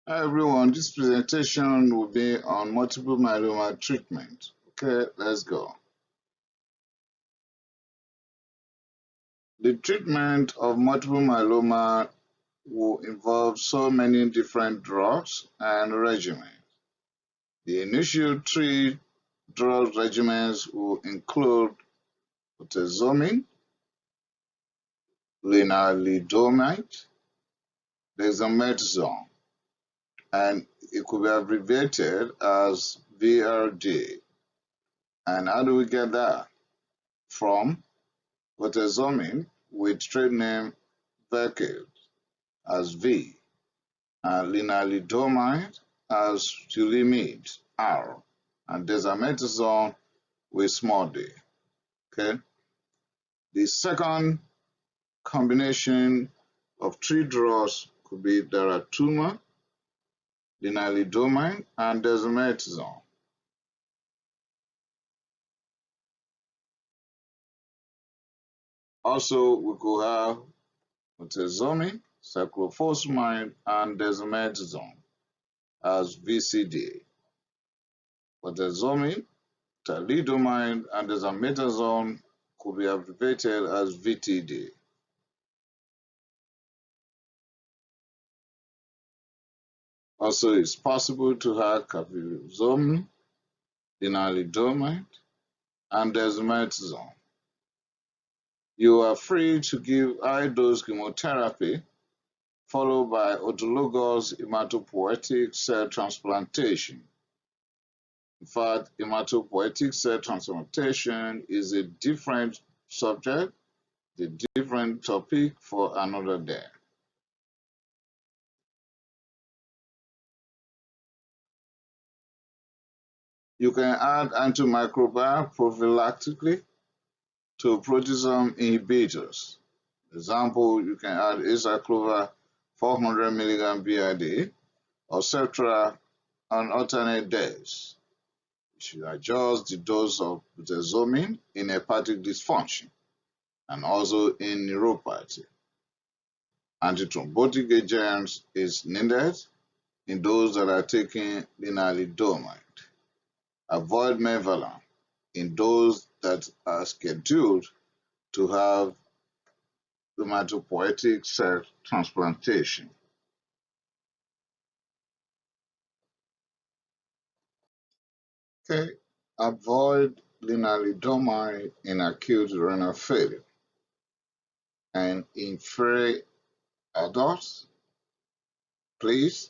Hi everyone, this presentation will be on multiple myeloma treatment. Okay, let's go. The treatment of multiple myeloma will involve so many different drugs and regimens. The initial three drug regimens will include Bortezomib, Lenalidomide, Dexamethasone, and it could be abbreviated as VRD. And how do we get that? From Bortezomib with trade name Velcade as V, and Lenalidomide as Reulimid R, and Dexamethasone with small d. Okay. The second combination of three drugs could be Daratumumab, Lenalidomide, and Dexamethasone. Also, we could have Bortezomib, Cyclophosphamide, and Dexamethasone as VCD. Bortezomib, Thalidomide, and Dexamethasone could be abbreviated as VTD. Also, it's possible to have Carfilzomib, Lenalidomide, and Dexamethasone. You are free to give high-dose chemotherapy followed by autologous hematopoietic cell transplantation. In fact, hematopoietic cell transplantation is a different subject, a different topic for another day. You can add antimicrobial prophylactically to proteasome inhibitors. Example, you can add Acyclovir 400 mg BID or Septra on alternate days. You should adjust the dose of Bortezomib in hepatic dysfunction and also in neuropathy. Antithrombotic agents is needed in those that are taking Lenalidomide. Avoid Melphalan in those that are scheduled to have hematopoietic cell transplantation. Okay, avoid lenalidomide in acute renal failure. And in frail adults, please,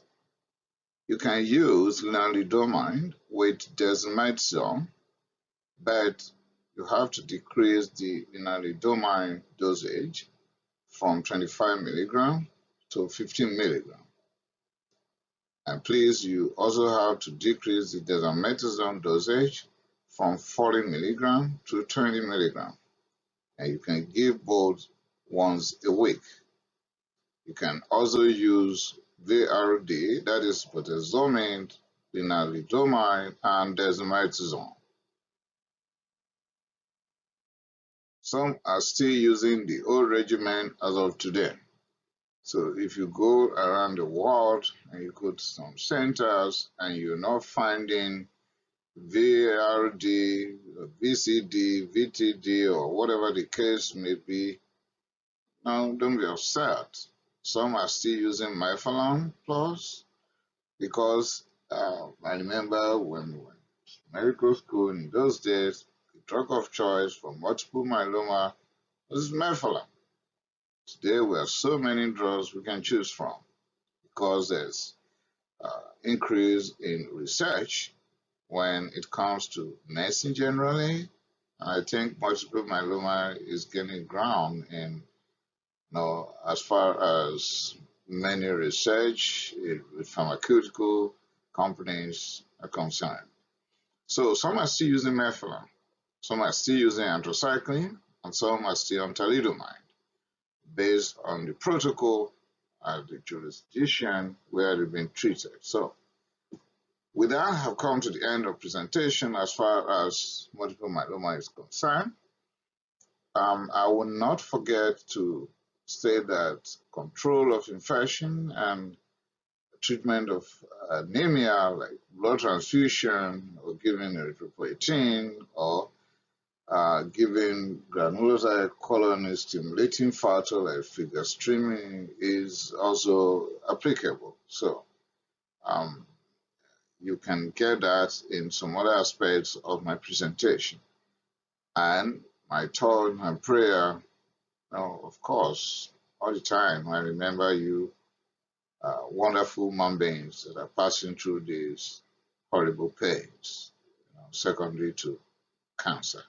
you can use lenalidomide with dexamethasone, but you have to decrease the lenalidomide dosage from 25 milligram to 15 milligram. And please, you also have to decrease the dexamethasone dosage from 40 milligram to 20 milligram. And you can give both once a week. You can also use VRD, that is Bortezomib, Lenalidomide, and Dexamethasone. Some are still using the old regimen as of today. So if you go around the world and you go to some centers and you're not finding VRD, VCD, VTD, or whatever the case may be, now don't be upset. Some are still using Melphalan Plus because I remember when we went to medical school in those days, the drug of choice for multiple myeloma was Melphalan. Today we have so many drugs we can choose from because there's increase in research when it comes to medicine generally. I think multiple myeloma is gaining ground in, as far as many research with pharmaceutical companies are concerned. So some are still using Melphalan, some are still using anthracycline, and some are still on Thalidomide based on the protocol at the jurisdiction where they've been treated. So with that, I have come to the end of presentation as far as multiple myeloma is concerned. I will not forget to say that control of infection and treatment of anemia, like blood transfusion, or giving erythropoietin, or giving granulocyte colony stimulating factor like filgrastimig is also applicable. So you can get that in some other aspects of my presentation. And my thought and prayer, of course, all the time, I remember you wonderful human beings that are passing through these horrible pains, secondary to cancer.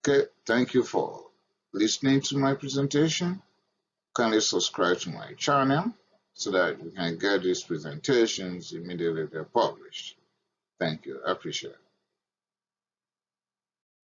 Okay, thank you for listening to my presentation. Kindly subscribe to my channel so that you can get these presentations immediately they're published. Thank you. I appreciate it.